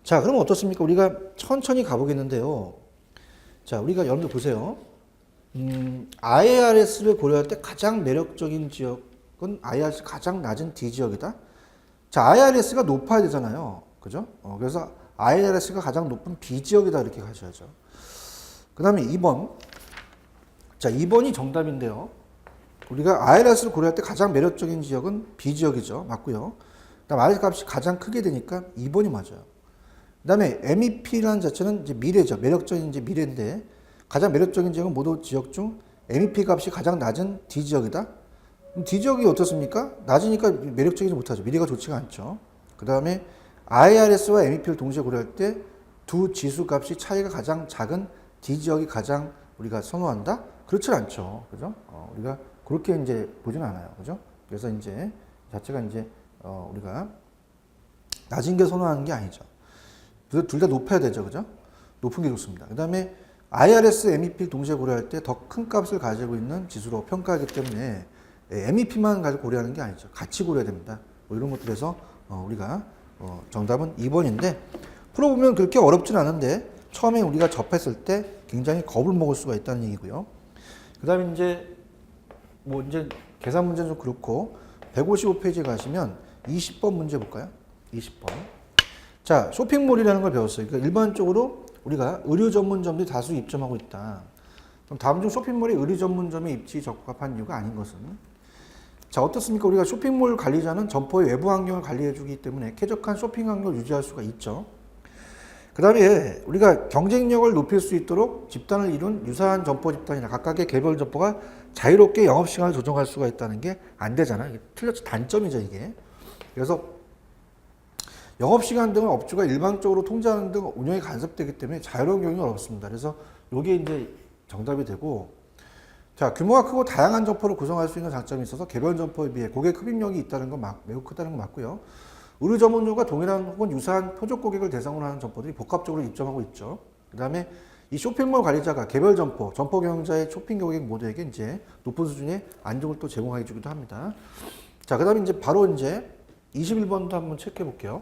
자, 그럼 어떻습니까? 우리가 천천히 가보겠는데요. 자, 우리가 여러분들 보세요. IRS를 고려할 때 가장 매력적인 지역은 IRS 가장 낮은 D 지역이다. 자, IRS가 높아야 되잖아요. 그죠? 그래서 IRS가 가장 높은 B 지역이다 이렇게 가셔야죠. 그 다음에 2번. 자, 2번이 정답인데요. 우리가 IRS를 고려할 때 가장 매력적인 지역은 B 지역이죠. 맞고요. 그다음 IRS 값이 가장 크게 되니까 2번이 맞아요. 그다음에 MEP라는 자체는 이제 미래죠. 매력적인 이제 미래인데 가장 매력적인 지역은 모두 지역 중 MEP 값이 가장 낮은 D 지역이다. 그럼 D 지역이 어떻습니까? 낮으니까 매력적이지 못하죠. 미래가 좋지가 않죠. 그다음에 IRS와 MEP를 동시에 고려할 때 두 지수 값이 차이가 가장 작은 D 지역이 가장 우리가 선호한다? 그렇지 않죠. 그죠? 우리가 그렇게 이제 보지는 않아요. 그죠? 그래서 이제 자체가 이제 우리가 낮은 게 선호하는 게 아니죠. 그래서 둘 다 높아야 되죠. 그죠? 높은 게 좋습니다. 그 다음에 IRS, MEP를 동시에 고려할 때 더 큰 값을 가지고 있는 지수로 평가하기 때문에 MEP만 가지고 고려하는 게 아니죠. 같이 고려해야 됩니다. 뭐 이런 것들에서 우리가 정답은 2번인데 풀어보면 그렇게 어렵진 않은데 처음에 우리가 접했을 때 굉장히 겁을 먹을 수가 있다는 얘기고요. 그 다음에 이제 뭐 이제 계산 문제는 좀 그렇고 155페이지에 가시면 20번 문제 볼까요? 20번. 자, 쇼핑몰이라는 걸 배웠어요. 그러니까 일반적으로 우리가 의류 전문점들이 다수 입점하고 있다. 그럼 다음 중 쇼핑몰이 의류 전문점에 입지 적합한 이유가 아닌 것은? 자, 어떻습니까? 우리가 쇼핑몰 관리자는 점포의 외부 환경을 관리해주기 때문에 쾌적한 쇼핑 환경을 유지할 수가 있죠. 그 다음에 우리가 경쟁력을 높일 수 있도록 집단을 이룬 유사한 점포 집단이나 각각의 개별 점포가 자유롭게 영업시간을 조정할 수가 있다는 게 안 되잖아요. 이게 틀렸죠. 단점이죠, 이게. 그래서 영업시간 등을 업주가 일방적으로 통제하는 등 운영이 간섭되기 때문에 자유로운 경영이 어렵습니다. 그래서 이게 이제 정답이 되고, 자, 규모가 크고 다양한 점포를 구성할 수 있는 장점이 있어서 개별 점포에 비해 고객 흡입력이 있다는 건 매우 크다는 건 맞고요. 의류 전문점과 동일한 혹은 유사한 표적 고객을 대상으로 하는 점포들이 복합적으로 입점하고 있죠. 그 다음에 이 쇼핑몰 관리자가 개별 점포, 점포 경영자의 쇼핑 고객 모두에게 이제 높은 수준의 안정을 또 제공해 주기도 합니다. 자, 그 다음에 이제 바로 이제 21번도 한번 체크해 볼게요.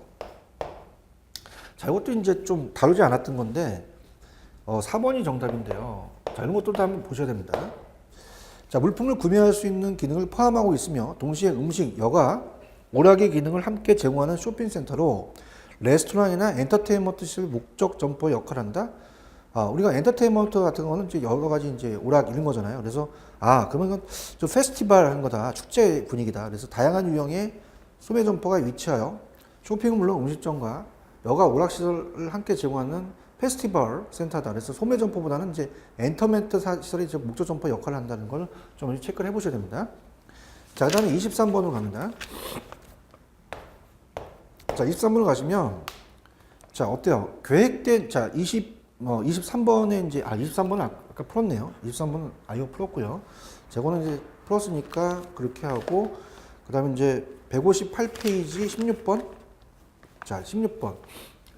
자, 이것도 이제 좀 다루지 않았던 건데, 4번이 정답인데요. 자, 이런 것들도 한번 보셔야 됩니다. 자, 물품을 구매할 수 있는 기능을 포함하고 있으며, 동시에 음식, 여가, 오락의 기능을 함께 제공하는 쇼핑센터로 레스토랑이나 엔터테인먼트 시설 목적 점포 역할을 한다. 우리가 엔터테인먼트 같은 거는 이제 여러 가지 이제 오락 이런 거잖아요. 그래서, 그러면 이건 좀 페스티벌 하는 거다. 축제 분위기다. 그래서 다양한 유형의 소매 점포가 위치하여 쇼핑은 물론 음식점과 여가 오락시설을 함께 제공하는 페스티벌 센터다. 그래서 소매 점포보다는 이제 엔터테인먼트 시설이 이제 목적 점포 역할을 한다는 걸 좀 체크를 해 보셔야 됩니다. 자, 그 다음에 23번으로 갑니다. 자, 23번으로 가시면, 자, 어때요? 계획된, 자, 23번에 이제, 23번은 아까 풀었네요. 23번은 이거 풀었고요. 저거는 이제 풀었으니까 그렇게 하고, 그 다음에 이제 158페이지 16번. 자, 16번.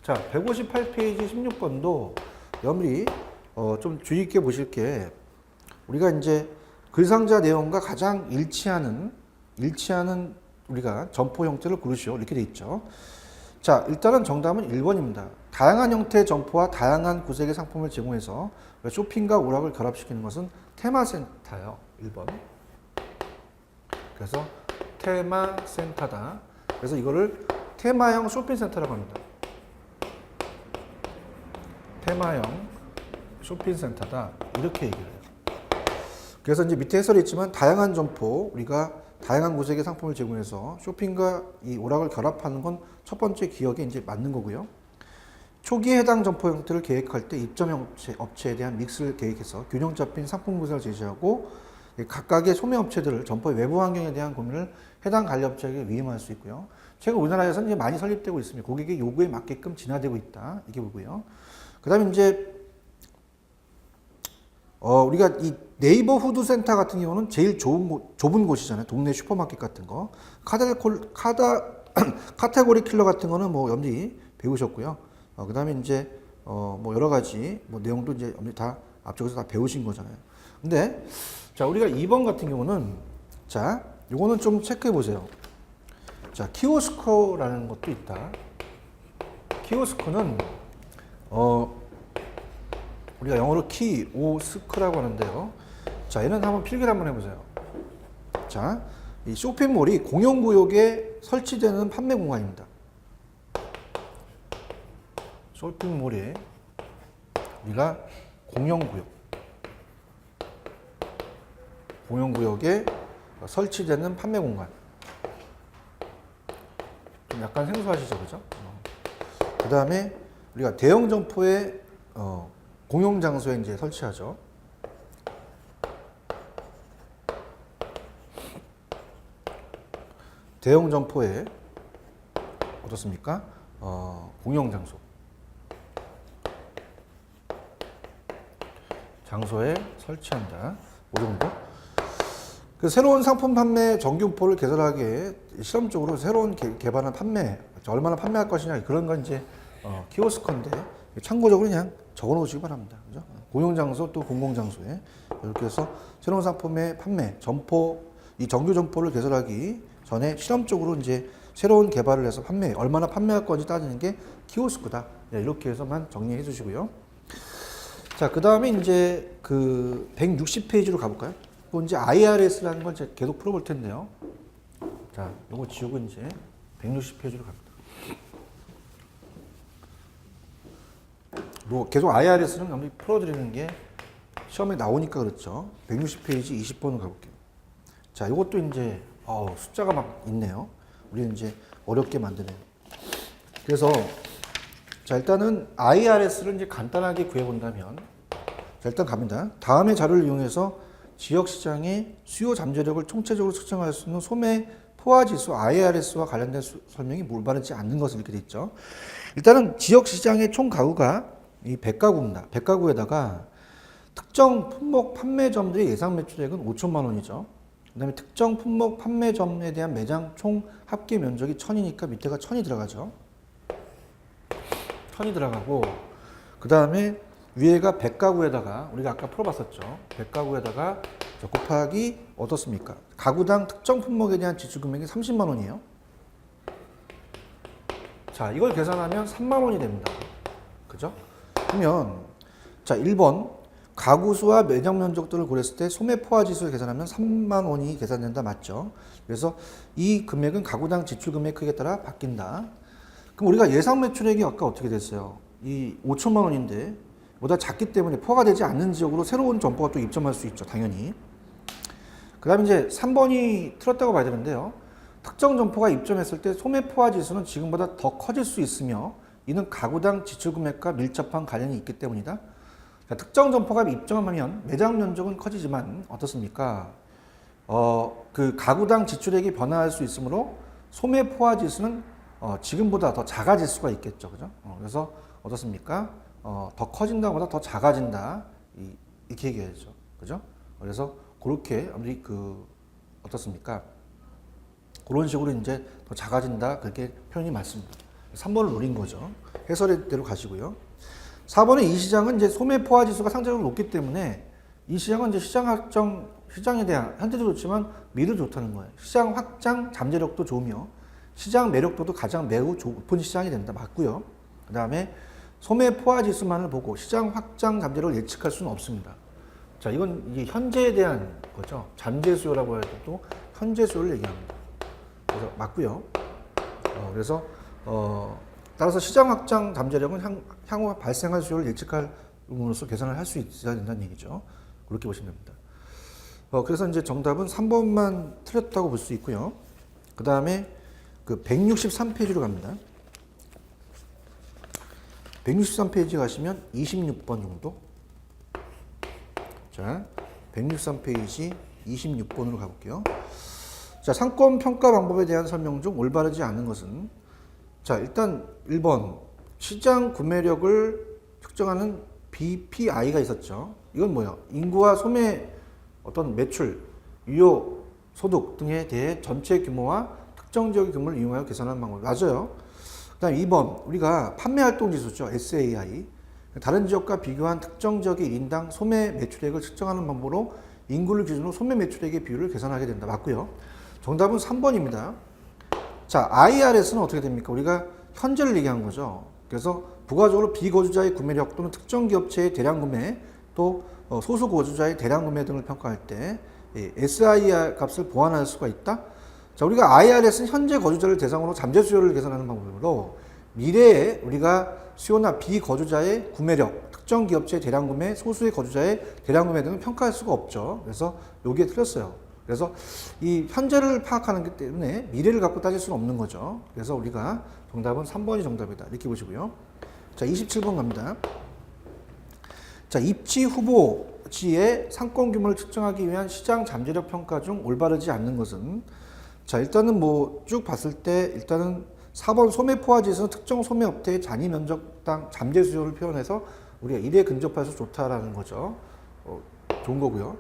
자, 158페이지 16번도 여러분들이 좀 주의 있게 보실 게, 우리가 이제 글상자 내용과 가장 일치하는 우리가 점포 형태를 고르시오. 이렇게 돼 있죠. 자, 일단은 정답은 1번입니다. 다양한 형태의 점포와 다양한 구색의 상품을 제공해서 쇼핑과 오락을 결합시키는 것은 테마센터예요. 1번. 그래서 테마센터다. 그래서 이거를 테마형 쇼핑센터라고 합니다. 테마형 쇼핑센터다. 이렇게 얘기를 해요. 그래서 이제 밑에 해설이 있지만 다양한 점포, 우리가 다양한 구색의 상품을 제공해서 쇼핑과 이 오락을 결합하는 건 첫 번째 기억에 이제 맞는 거고요. 초기에 해당 점포 형태를 계획할 때 입점 업체에 대한 믹스를 계획해서 균형 잡힌 상품 구성을 제시하고 각각의 소매 업체들을 점포의 외부 환경에 대한 고민을 해당 관리 업체에게 위임할 수 있고요. 최근 우리나라에서는 이제 많이 설립되고 있습니다. 고객의 요구에 맞게끔 진화되고 있다. 이게 보고요. 그 다음에 이제 우리가 이 네이버후드 센터 같은 경우는 제일 좁은 곳이잖아요. 동네 슈퍼마켓 같은 거. 카테고리 킬러 같은 거는 뭐 여러분들이 배우셨고요. 그 다음에 이제 뭐 여러 가지 뭐 내용도 이제 여러분들이 다 앞쪽에서 다 배우신 거잖아요. 근데 자, 우리가 2번 같은 경우는 자, 요거는 좀 체크해 보세요. 자, 키오스코라는 것도 있다. 키오스코는 우리가 영어로 키오스크라고 하는데요. 자, 얘는 한번 필기를 한번 해보세요. 자, 이 쇼핑몰이 공용구역에 설치되는 판매 공간입니다. 쇼핑몰이 우리가 공용구역에 설치되는 판매 공간. 좀 약간 생소하시죠, 그죠? 그 다음에 우리가 대형 점포에 공용 장소에 이제 설치하죠. 대형 점포에 어떻습니까? 공용 장소에 설치한다. 그 정도. 그 새로운 상품 판매 정규포를 개설하기에 실험적으로 새로운 개발한 판매, 얼마나 판매할 것이냐 그런 건 이제 키오스크인데 참고적으로 그냥 적어 놓으시기 바랍니다. 그죠? 공용 장소 또 공공 장소에 이렇게 해서 새로운 상품의 판매, 점포, 이 정규 점포를 개설하기 전에 실험적으로 이제 새로운 개발을 해서 얼마나 판매할 건지 따지는 게 키오스크다. 이렇게 해서만 정리해 주시고요. 자, 그 다음에 이제 그 160페이지로 가볼까요? 또 이제 IRS라는 걸 제가 계속 풀어볼 텐데요. 자, 요거 지우고 이제 160페이지로 갑니다. 뭐 계속 IRS는 남들이 풀어드리는 게 시험에 나오니까 그렇죠. 160페이지 20번으로 가볼게요. 자, 이것도 이제 숫자가 막 있네요. 우리는 이제 어렵게 만드네요. 그래서 자, 일단은 IRS를 이제 간단하게 구해본다면, 자, 일단 갑니다. 다음의 자료를 이용해서 지역 시장의 수요 잠재력을 총체적으로 측정할 수 있는 소매 포화 지수 IRS와 관련된 설명이 올바르지 않는 것을 이렇게 돼 있죠. 일단은 지역 시장의 총 가구가 이 100가구입니다. 100가구에다가 특정 품목 판매점들의 예상 매출액은 5천만 원이죠. 그다음에 특정 품목 판매점에 대한 매장 총 합계 면적이 1000이니까 밑에가 1000이 들어가죠. 1000이 들어가고 그다음에 위에가 100가구에다가 우리가 아까 풀어봤었죠. 100가구에다가 곱하기 어떻습니까? 가구당 특정 품목에 대한 지출 금액이 30만 원이에요. 자, 이걸 계산하면 3만 원이 됩니다. 그죠? 그러면 자, 1번 가구 수와 매장 면적들을 고렸을 때 소매 포화 지수를 계산하면 3만 원이 계산된다. 맞죠? 그래서 이 금액은 가구당 지출 금액 크기에 따라 바뀐다. 그럼 우리가 예상 매출액이 아까 어떻게 됐어요? 이 5천만 원인데 보다 작기 때문에 포화가 되지 않는 지역으로 새로운 점포가 또 입점할 수 있죠. 당연히. 그 다음에 이제 3번이 틀렸다고 봐야 되는데요. 특정 점포가 입점했을 때 소매 포화 지수는 지금보다 더 커질 수 있으며 이는 가구당 지출 금액과 밀접한 관련이 있기 때문이다. 자, 특정 점포가 입점하면 매장 면적은 커지지만 어떻습니까? 그 가구당 지출액이 변화할 수 있으므로 소매 포화 지수는 지금보다 더 작아질 수가 있겠죠. 그죠? 그래서 어떻습니까? 더 커진다보다 더 작아진다. 이렇게 얘기해야죠. 그죠? 그래서 그렇게 아무리 어떻습니까? 그런 식으로 이제 더 작아진다. 그렇게 표현이 맞습니다. 3번을 노린 거죠. 해설의 대로 가시고요. 4번은 이 시장은 이제 소매 포화 지수가 상대적으로 높기 때문에 이 시장은 이제 시장에 대한 현재도 좋지만 미래도 좋다는 거예요. 시장 확장 잠재력도 좋으며 시장 매력도도 가장 매우 높은 시장이 된다. 맞고요. 그 다음에 소매 포화 지수만을 보고 시장 확장 잠재력을 예측할 수는 없습니다. 자, 이건 이제 현재에 대한 거죠. 잠재 수요라고 해도 또 현재 수요를 얘기합니다. 그래서 맞고요. 그래서 따라서 시장 확장 잠재력은 향후 발생할 수요를 예측할 으로써 계산을 할 수 있어야 된다는 얘기죠. 그렇게 보시면 됩니다. 그래서 이제 정답은 3번만 틀렸다고 볼 수 있고요. 그 다음에 163페이지로 갑니다. 163페이지 가시면 26번 정도. 자, 163페이지 26번으로 가볼게요. 자, 상권 평가 방법에 대한 설명 중 올바르지 않은 것은 자, 일단 1번 시장 구매력을 측정하는 BPI가 있었죠. 이건 뭐예요? 인구와 소매 어떤 매출, 유효, 소득 등에 대해 전체 규모와 특정 지역의 규모를 이용하여 계산하는 방법. 맞아요. 그 다음 2번 우리가 판매활동 지수죠. SAI. 다른 지역과 비교한 특정 지역의 1인당 소매 매출액을 측정하는 방법으로 인구를 기준으로 소매 매출액의 비율을 계산하게 된다. 맞고요. 정답은 3번입니다. 자, IRS는 어떻게 됩니까? 우리가 현재를 얘기한 거죠. 그래서 부가적으로 비거주자의 구매력 또는 특정 기업체의 대량 구매 또 소수 거주자의 대량 구매 등을 평가할 때 SIR 값을 보완할 수가 있다. 자, 우리가 IRS는 현재 거주자를 대상으로 잠재 수요를 계산하는 방법으로 미래에 우리가 수요나 비거주자의 구매력, 특정 기업체의 대량 구매, 소수의 거주자의 대량 구매 등을 평가할 수가 없죠. 그래서 여기에 틀렸어요. 그래서 이 현재를 파악하는 것 때문에 미래를 갖고 따질 수는 없는 거죠. 그래서 우리가 정답은 3번이 정답이다. 이렇게 보시고요. 자, 27번 갑니다. 자, 입지 후보지의 상권 규모를 측정하기 위한 시장 잠재력 평가 중 올바르지 않는 것은 자, 일단은 뭐 쭉 봤을 때 일단은 4번 소매 포화 지수는 특정 소매 업체의 잔이 면적당 잠재 수요를 표현해서 우리가 이에 근접해서 좋다라는 거죠. 좋은 거고요.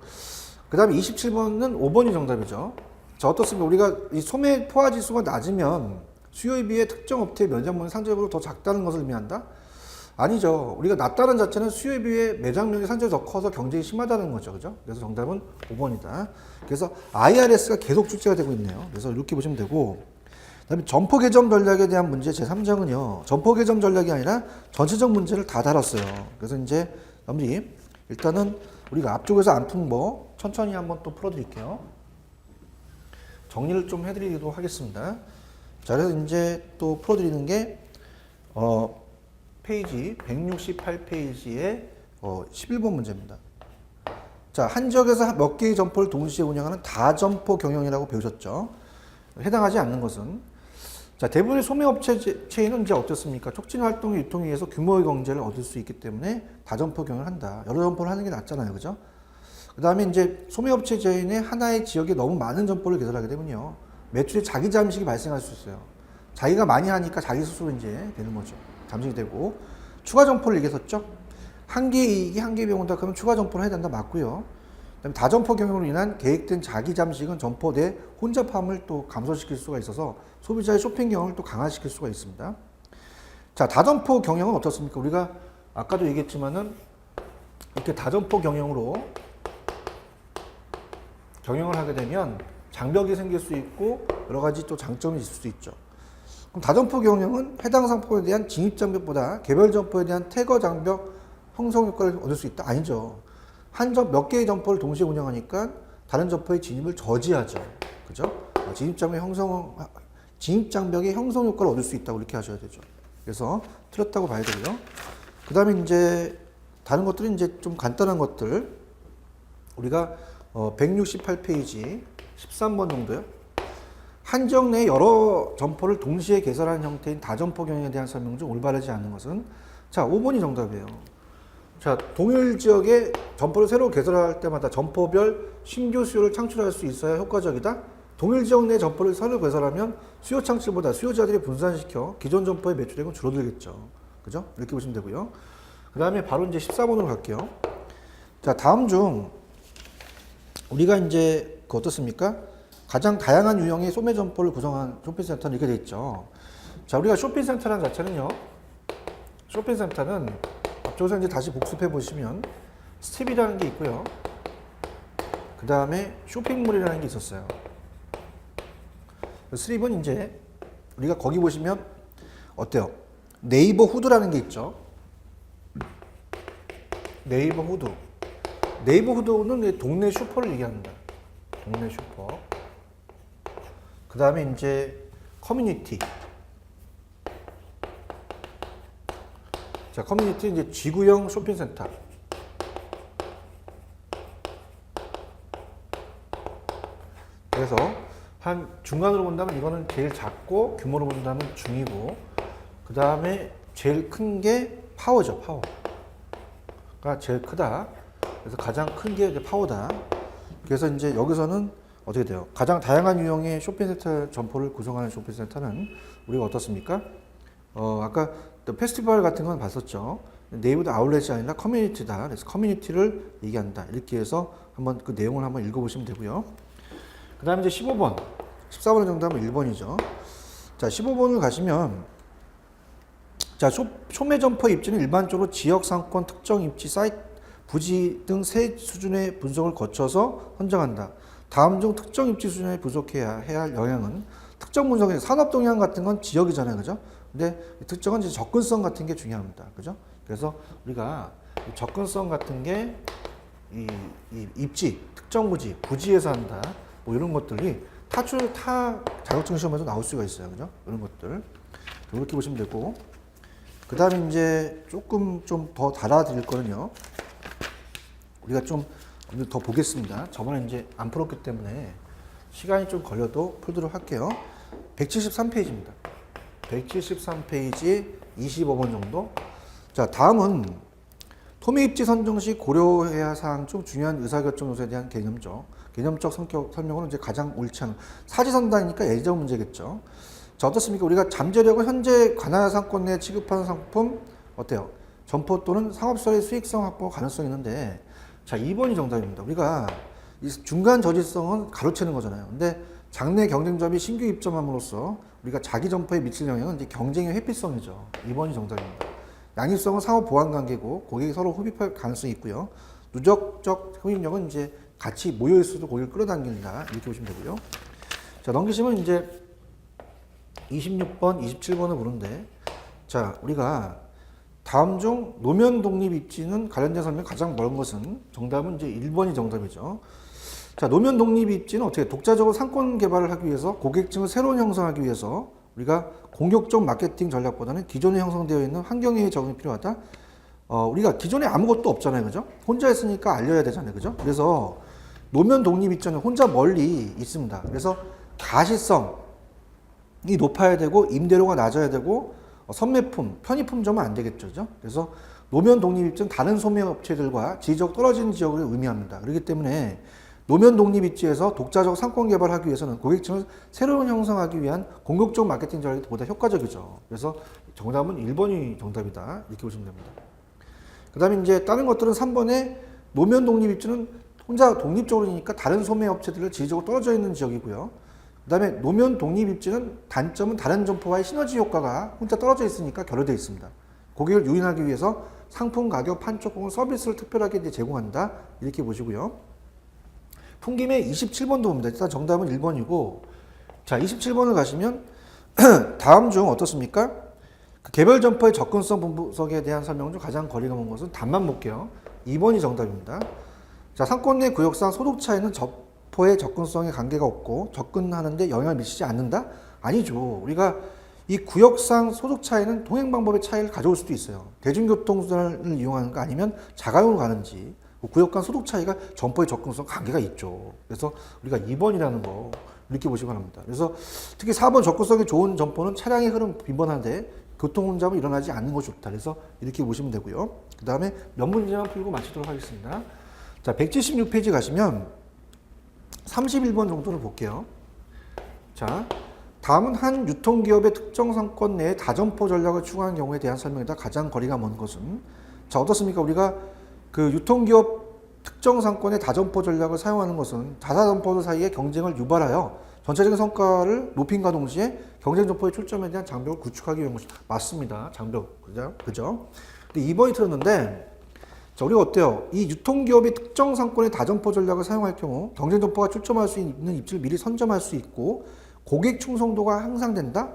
그 다음에 27번은 5번이 정답이죠. 자, 어떻습니까? 우리가 이 소매 포화 지수가 낮으면 수요에 비해 특정 업체의 면적면이 상대적으로 더 작다는 것을 의미한다? 아니죠. 우리가 낮다는 자체는 수요에 비해 매장면이 상대적으로 더 커서 경쟁이 심하다는 거죠. 그죠? 그래서 정답은 5번이다. 그래서 IRS가 계속 출제가 되고 있네요. 그래서 이렇게 보시면 되고, 그 다음에 점포 개점 전략에 대한 문제 제3장은요, 점포 개점 전략이 아니라 전체적 문제를 다 다뤘어요. 그래서 이제 마무리. 일단은 우리가 앞쪽에서 안 푼 거 천천히 한번 또 풀어드릴게요. 정리를 좀 해드리도록 하겠습니다. 자, 그래서 이제 또 풀어드리는 게, 페이지 168페이지의 11번 문제입니다. 자, 한 지역에서 몇 개의 점포를 동시에 운영하는 다점포 경영이라고 배우셨죠. 해당하지 않는 것은 자, 대부분의 소매업체 체인은 이제 어떻습니까? 촉진 활동의 유통에 의해서 규모의 경제를 얻을 수 있기 때문에 다점포 경영을 한다. 여러 점포를 하는 게 낫잖아요. 그죠? 그 다음에 이제 소매업체 체인의 하나의 지역에 너무 많은 점포를 개설하게 되면요, 매출에 자기 잠식이 발생할 수 있어요. 자기가 많이 하니까 자기 스스로 이제 되는 거죠. 잠식이 되고, 추가 점포를 얘기했었죠. 한 개의 이익이 한 개의 비용이다. 그러면 추가 점포를 해야 된다. 맞고요. 그다음에 다점포 경영으로 인한 계획된 자기 잠식은 점포 내 혼잡함을 또 감소시킬 수가 있어서 소비자의 쇼핑 경험을 또 강화시킬 수가 있습니다. 자, 다점포 경영은 어떻습니까? 우리가 아까도 얘기했지만은 이렇게 다점포 경영으로 경영을 하게 되면 장벽이 생길 수 있고 여러 가지 또 장점이 있을 수 있죠. 그럼 다점포 경영은 해당 상품에 대한 진입 장벽보다 개별 점포에 대한 태거 장벽 형성 효과를 얻을 수 있다? 아니죠. 몇 개의 점포를 동시에 운영하니까 다른 점포의 진입을 저지하죠. 그죠? 진입 장벽의 형성 효과를 얻을 수 있다고 이렇게 하셔야 되죠. 그래서 틀렸다고 봐야 되고요. 그 다음에 이제 다른 것들은 이제 좀 간단한 것들. 우리가 168페이지 13번 정도요. 한지역 내 여러 점포를 동시에 개설하는 형태인 다점포 경영에 대한 설명 중 올바르지 않은 것은 자, 5번이 정답이에요. 자, 동일 지역에 점포를 새로 개설할 때마다 점포별 신규 수요를 창출할 수 있어야 효과적이다. 동일 지역 내 점포를 새로 개설하면 수요 창출보다 수요자들이 분산시켜 기존 점포의 매출액은 줄어들겠죠. 그죠? 이렇게 보시면 되고요. 그 다음에 바로 이제 14번으로 갈게요. 자, 다음 중 우리가 이제 어떻습니까? 가장 다양한 유형의 소매 점포를 구성한 쇼핑센터는 이렇게 돼 있죠. 자, 우리가 쇼핑센터라는 자체는요. 쇼핑센터는 앞쪽에서 이제 다시 복습해 보시면 스텝이라는 게 있고요. 그 다음에 쇼핑몰이라는 게 있었어요. 스텝은 이제 우리가 거기 보시면 어때요? 네이버 후드라는 게 있죠. 네이버 후드. 네이버 후드는 동네 슈퍼를 얘기합니다. 동네 슈퍼. 그 다음에 이제 커뮤니티. 자, 커뮤니티 이제 지구형 쇼핑센터. 그래서 한 중간으로 본다면 이거는 제일 작고 규모로 본다면 중이고 그 다음에 제일 큰 게 파워죠. 파워가 제일 크다. 그래서 가장 큰 게 파워다. 그래서 이제 여기서는 어떻게 돼요? 가장 다양한 유형의 쇼핑센터 점포를 구성하는 쇼핑센터는 우리가 어떻습니까? 아까 페스티벌 같은 건 봤었죠. 네이버도 아울렛이 아니라 커뮤니티다. 그래서 커뮤니티를 얘기한다. 이렇게 해서 한번 그 내용을 한번 읽어보시면 되고요. 그 다음에 이제 15번. 14번 정답은 1번이죠. 자, 15번을 가시면 자, 소매 점포 입지는 일반적으로 지역 상권 특정 입지 사이트 부지 등 세 수준의 분석을 거쳐서 선정한다. 다음 중 특정 입지 수준에 부족해야 할 영향은 특정 분석에 산업 동향 같은 건 지역이잖아요. 그죠? 근데 특정은 이제 접근성 같은 게 중요합니다. 그죠? 그래서 우리가 접근성 같은 게 이 입지, 특정 부지, 부지에서 한다. 뭐 이런 것들이 타 자격증 시험에서 나올 수가 있어요. 그죠? 이런 것들. 이렇게 보시면 되고. 그 다음에 이제 조금 좀 더 달아드릴 거는요. 우리가 좀 더 보겠습니다. 저번에 이제 안 풀었기 때문에 시간이 좀 걸려도 풀도록 할게요. 173페이지입니다. 173페이지 25번 정도. 자, 다음은 소매 입지 선정 시 고려해야 할 사항 중 중요한 의사결정 요소에 대한 개념적 성격 설명으로 이제 가장 옳지 않은 사지선다니까 예정 문제겠죠. 자, 어떻습니까? 우리가 잠재력은 현재 관할 상권 내에 취급하는 상품 어때요? 점포 또는 상업시설의 수익성 확보 가능성이 있는데 자, 2번이 정답입니다. 우리가 이 중간 저지성은 가로채는 거잖아요. 근데 장내 경쟁점이 신규 입점함으로써 우리가 자기 점포에 미칠 영향은 이제 경쟁의 회피성이죠. 2번이 정답입니다. 양립성은 상호 보완 관계고 고객이 서로 흡입할 가능성이 있고요. 누적적 흡입력은 이제 같이 모여 있어도 고객을 끌어당긴다. 이렇게 보시면 되고요. 자, 넘기시면 이제 26번, 27번을 보는데 자, 우리가 다음 중 노면 독립 입지는 관련된 설명 가장 멀은 것은 정답은 이제 1번이 정답이죠. 자, 노면 독립 입지는 어떻게 독자적으로 상권 개발을 하기 위해서 고객층을 새로 형성하기 위해서 우리가 공격적 마케팅 전략보다는 기존에 형성되어 있는 환경에 적응이 필요하다. 우리가 기존에 아무것도 없잖아요. 그죠? 혼자 있으니까 알려야 되잖아요. 그죠? 그래서 노면 독립 입지는 혼자 멀리 있습니다. 그래서 가시성이 높아야 되고 임대료가 낮아야 되고 선매품, 편의품점은 안 되겠죠. 그죠? 그래서 노면 독립 입지는 다른 소매 업체들과 지리적 떨어진 지역을 의미합니다. 그렇기 때문에 노면 독립 입지에서 독자적 상권 개발을 하기 위해서는 고객층을 새로운 형성하기 위한 공격적 마케팅 전략이 보다 효과적이죠. 그래서 정답은 1번이 정답이다. 이렇게 보시면 됩니다. 그 다음에 이제 다른 것들은 3번에 노면 독립 입지는 혼자 독립적으로니까 다른 소매 업체들을 지리적으로 떨어져 있는 지역이고요. 그 다음에 노면 독립 입지는 단점은 다른 점포와의 시너지 효과가 혼자 떨어져 있으니까 결여되어 있습니다. 고객을 유인하기 위해서 상품 가격, 판촉 혹은 서비스를 특별하게 이제 제공한다. 이렇게 보시고요. 풍김의 27번도 봅니다. 일단 정답은 1번이고, 자, 27번을 가시면 다음 중 어떻습니까? 그 개별 점포의 접근성 분석에 대한 설명 중 가장 거리가 먼 것은 답만 볼게요. 2번이 정답입니다. 자, 상권 내 구역상 소득 차이는 점포의 접근성에 관계가 없고 접근하는데 영향을 미치지 않는다? 아니죠. 우리가 이 구역상 소득 차이는 동행 방법의 차이를 가져올 수도 있어요. 대중교통수단을 이용하는가 아니면 자가용으로 가는지 구역 간 소득 차이가 점포의 접근성 관계가 있죠. 그래서 우리가 2번이라는 거 이렇게 보시기 바랍니다. 그래서 특히 4번 접근성이 좋은 점포는 차량의 흐름 빈번한데 교통 혼잡은 일어나지 않는 것이 좋다. 그래서 이렇게 보시면 되고요. 그 다음에 몇 문제만 풀고 마치도록 하겠습니다. 자, 176페이지 가시면 31번 정도를 볼게요. 자, 다음은 한 유통기업의 특정 상권 내에 다점포 전략을 추구하는 경우에 대한 설명이다. 가장 거리가 먼 것은. 자, 어떻습니까? 우리가 그 유통기업 특정 상권의 다점포 전략을 사용하는 것은 다사점포 사이의 경쟁을 유발하여 전체적인 성과를 높임과 동시에 경쟁 점포의 출점에 대한 장벽을 구축하기 위한 것이다. 맞습니다. 장벽. 그죠? 근데 2번이 틀렸는데, 자, 우리가 어때요? 이 유통기업이 특정 상권의 다점포 전략을 사용할 경우 경쟁 점포가 출점할 수 있는 입지를 미리 선점할 수 있고 고객 충성도가 향상된다?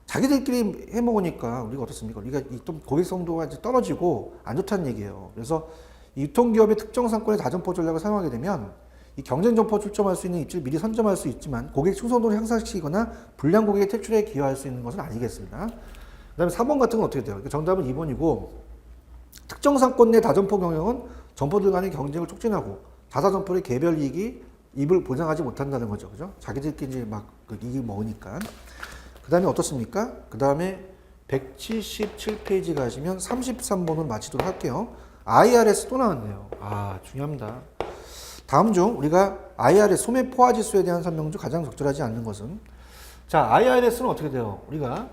자기들끼리 해먹으니까 우리가 어떻습니까? 우리가 좀 고객성도가 이제 떨어지고 안 좋다는 얘기예요. 그래서 이 유통기업의 특정 상권의 다점포 전략을 사용하게 되면 이 경쟁 점포 출점할 수 있는 입지를 미리 선점할 수 있지만 고객 충성도를 향상시키거나 불량 고객의 퇴출에 기여할 수 있는 것은 아니겠습니다. 그 다음에 4번 같은 건 어떻게 돼요? 정답은 2번이고 특정 상권 내 다점포 경영은 점포들 간의 경쟁을 촉진하고 다사점포의 개별 이익을 보장하지 못한다는 거죠. 그죠? 자기들끼리 이제 막 그 이익 먹으니까. 그 다음에 어떻습니까? 그 다음에 177페이지 가시면 33번을 마치도록 할게요. IRS 또 나왔네요. 아, 중요합니다. 다음 중 우리가 IRS 소매 포화 지수에 대한 설명 중 가장 적절하지 않는 것은? 자, IRS는 어떻게 돼요? 우리가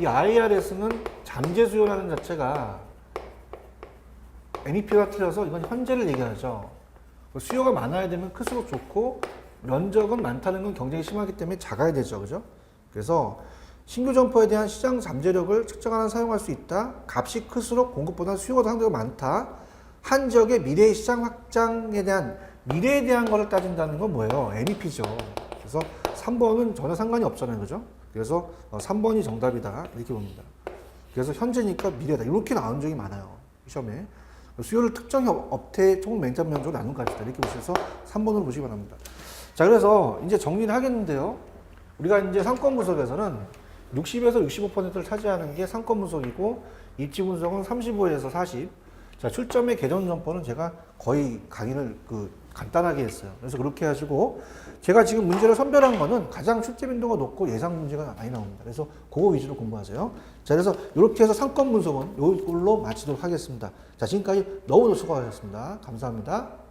이 IRS는 잠재 수요라는 자체가 MEP가 틀려서 이건 현재를 얘기하죠. 수요가 많아야 되면 클수록 좋고 면적은 많다는 건 경쟁이 심하기 때문에 작아야 되죠. 그죠? 그래서 신규 점포에 대한 시장 잠재력을 측정하는 사용할 수 있다. 값이 클수록 공급보다 수요가 상대가 많다. 한 지역의 미래의 시장 확장에 대한 미래에 대한 거를 따진다는 건 뭐예요? MEP죠. 그래서 3번은 전혀 상관이 없잖아요. 그죠? 그래서 3번이 정답이다. 이렇게 봅니다. 그래서 현재니까 미래다. 이렇게 나온 적이 많아요. 시험에. 수요를 특정 업태 총 맹점 면적으로 나눈 값이다. 이렇게 보셔서 3번으로 보시기 바랍니다. 자, 그래서 이제 정리를 하겠는데요. 우리가 이제 상권 분석에서는 60에서 65%를 차지하는 게 상권 분석이고 입지 분석은 35에서 40. 자, 출점의 개전 점포는 제가 거의 강의를 간단하게 했어요. 그래서 그렇게 하시고 제가 지금 문제를 선별한 거는 가장 출제 빈도가 높고 예상 문제가 많이 나옵니다. 그래서 그거 위주로 공부하세요. 자, 그래서 이렇게 해서 상권 분석은 이걸로 마치도록 하겠습니다. 자, 지금까지 너무 수고하셨습니다. 감사합니다.